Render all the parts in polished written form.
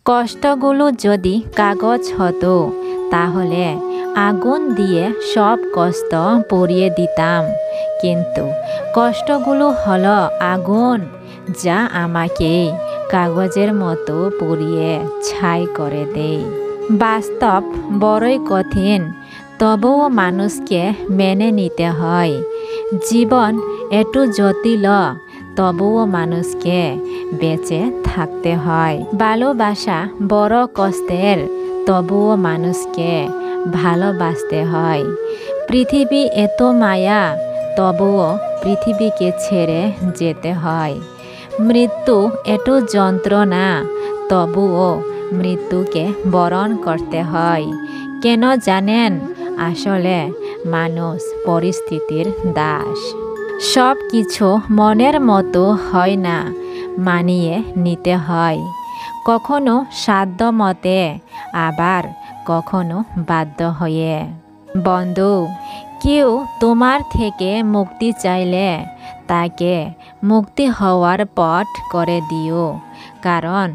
কষ্টগুলো যদি কাগজ হতো তাহলে আগুন দিয়ে সব কষ্ট পুড়িয়ে দিতাম, কিন্তু কষ্টগুলো হলো আগুন যা আমাকে কাগজের মতো পুড়িয়ে ছাই করে দেয়। বাস্তব বড়ই কঠিন, তবুও মানুষকে মেনে নিতে হয়। জীবন একটু জটিল, তবুও মানুষকে বেঁচে থাকতে হয়। ভালোবাসা বড় কষ্টের, তবুও মানুষকে ভালোবাসতে হয়। পৃথিবী এত মায়া, তবুও পৃথিবীকে ছেড়ে যেতে হয়। মৃত্যু এত যন্ত্রণা, তবুও মৃত্যুকে বরণ করতে হয়। কেন জানেন? আসলে মানুষ পরিস্থিতির দাস। সব কিছু মনের মতো হয় না, মানিয়ে নিতে হয়। কখনো সাধ্য মতে, আবার কখনো বাধ্য হয়ে। বন্ধু, কেউ তোমার থেকে মুক্তি চাইলে তাকে মুক্তি হওয়ার পথ করে দিও, কারণ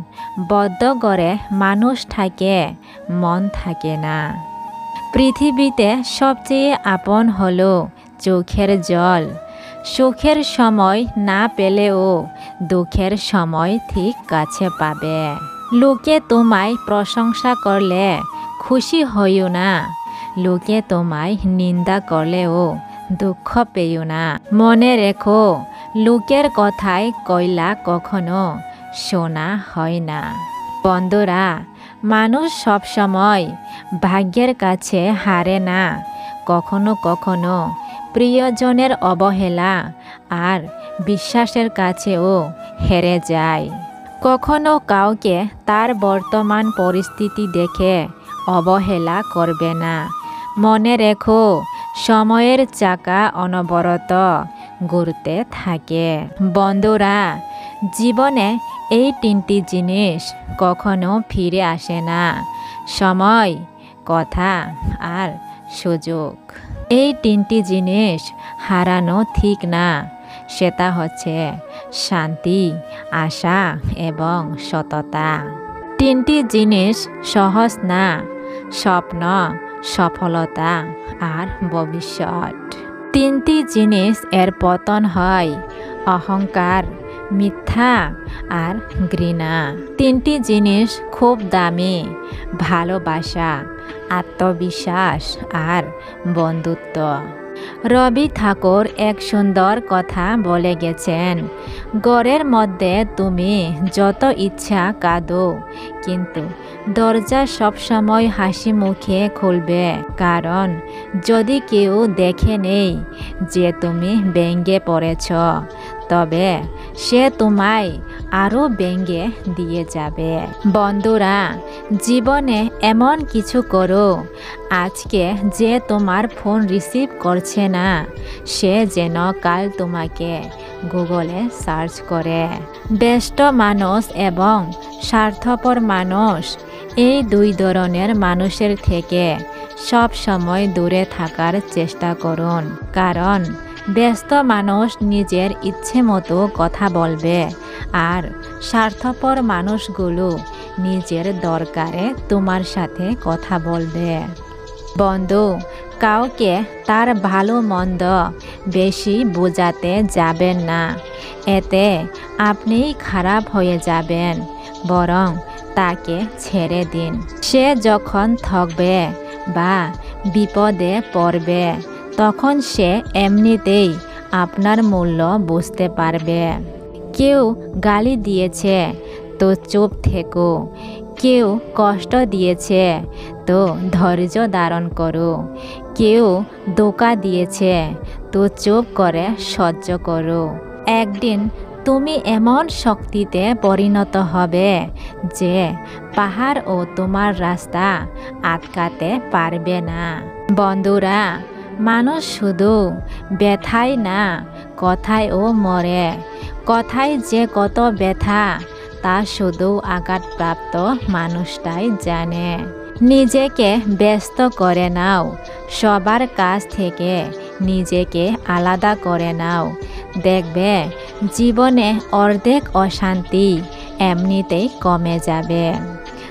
বদ্ধ করে মানুষ থাকে, মন থাকে না। পৃথিবীতে সবচেয়ে আপন হলো চোখের জল। সুখের সময় না পেলেও দুঃখের সময় ঠিক কাছে পাবে। লোকে তোমায় প্রশংসা করলে খুশি হইও না, লোকে তোমায় নিন্দা করলেও দুঃখ পেও না। মনে রেখো, লোকের কথায় কইলা কখনো শোনা হয় না। বন্ধুরা, মানুষ সবসময় ভাগ্যের কাছে হারে না। কখনো কখনো প্রিয়জনের অবহেলা আর বিশ্বাসের কাছেও হেরে যায়। কখনো কাউকে তার বর্তমান পরিস্থিতি দেখে অবহেলা করবে না। মনে রেখো, সময়ের চাকা অনবরত ঘুরতে থাকে। বন্ধুরা, জীবনে এই তিনটি জিনিস কখনো ফিরে আসে না: সময়, কথা আর সুযোগ। এই তিনটি জিনিস হারানো ঠিক না। সেটা হচ্ছে শান্তি, আশা এবং সততা। তিনটি জিনিস সহজ না: স্বপ্ন, সফলতা আর ভবিষ্যৎ। তিনটি জিনিস এর পতন হয়: অহংকার, মিথ্যা আর ঘৃণা। তিনটি জিনিস খুব দামি: ভালোবাসা, আত্মবিশ্বাস আর বন্ধুত্ব। রবি ঠাকুর এক সুন্দর কথা বলে গেছেন, ঘরের মধ্যে তুমি যত ইচ্ছা কাঁদো, কিন্তু দরজা সবসময় হাসি মুখে খুলবে, কারণ যদি কেউ দেখে নেই যে তুমি ভেঙে পড়েছ, তবে সে তোমায় আরও ভেঙে দিয়ে যাবে। বন্ধুরা, জীবনে এমন কিছু করো আজকে যে তোমার ফোন রিসিভ করছে না, সে যেন কাল তোমাকে গুগলে সার্চ করে। ব্যস্ত মানুষ এবং স্বার্থপর মানুষ, এই দুই ধরনের মানুষের থেকে সব সময় দূরে থাকার চেষ্টা করুন, কারণ ব্যস্ত মানুষ নিজের ইচ্ছে মতো কথা বলবে, আর স্বার্থপর মানুষগুলো নিজের দরকারে তোমার সাথে কথা বলবে। বন্ধু, কাউকে তার ভালো মন্দ বেশি বোঝাতে যাবেন না, এতে আপনিই খারাপ হয়ে যাবেন। বরং তাকে ছেড়ে দিন। সে যখন ঠকবে বা বিপদে পড়বে, তখন সে এমনিতেই আপনার মূল্য বুঝতে পারবে। কেউ গালি দিয়েছে তো চুপ থেকো, কেউ কষ্ট দিয়েছে তো ধৈর্য ধারণ করো, কেউ ধোঁকা দিয়েছে তো চুপ করে সহ্য করো। একদিন তুমি এমন শক্তিতে পরিণত হবে যে পাহাড়ও তোমার রাস্তা আটকাতে পারবে না। বন্ধুরা, মানুষ শুধু ব্যথায় না, কথায়ও মরে। কথায় যে কত ব্যথা তা শুধু আঘাতপ্রাপ্ত মানুষটাই জানে। নিজেকে ব্যস্ত করে নাও, সবার কাছ থেকে নিজেকে আলাদা করে নাও। দেখবে জীবনে অর্ধেক অশান্তি এমনিতেই কমে যাবে।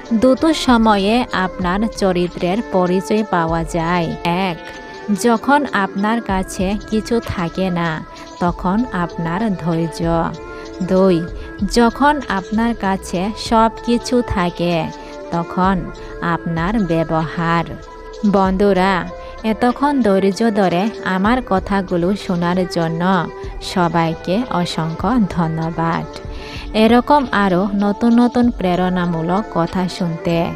দুটো সময়ে আপনার চরিত্রের পরিচয় পাওয়া যায়। 1. যখন আপনার কাছে কিছু থাকে না তখন আপনার ধৈর্য। 2. যখন আপনার কাছে সব কিছু থাকে তখন আপনার ব্যবহার। বন্ধুরা, এতক্ষণ ধৈর্য ধরে আমার কথাগুলো শোনার জন্য সবাইকে অসংখ্য ধন্যবাদ। এরকম আরও নতুন নতুন প্রেরণামূলক কথা শুনতে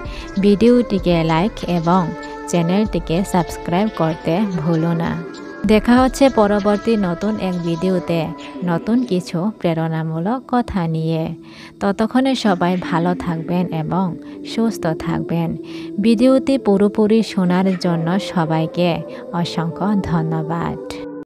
ভিডিওটিকে লাইক এবং চ্যানেলটিকে সাবস্ক্রাইব করতে ভুলো না। দেখা হচ্ছে পরবর্তী নতুন এক ভিডিওতে নতুন কিছু প্রেরণামূলক কথা নিয়ে। ততক্ষণে সবাই ভালো থাকবেন এবং সুস্থ থাকবেন। ভিডিওটি পুরোপুরি শোনার জন্য সবাইকে অসংখ্য ধন্যবাদ।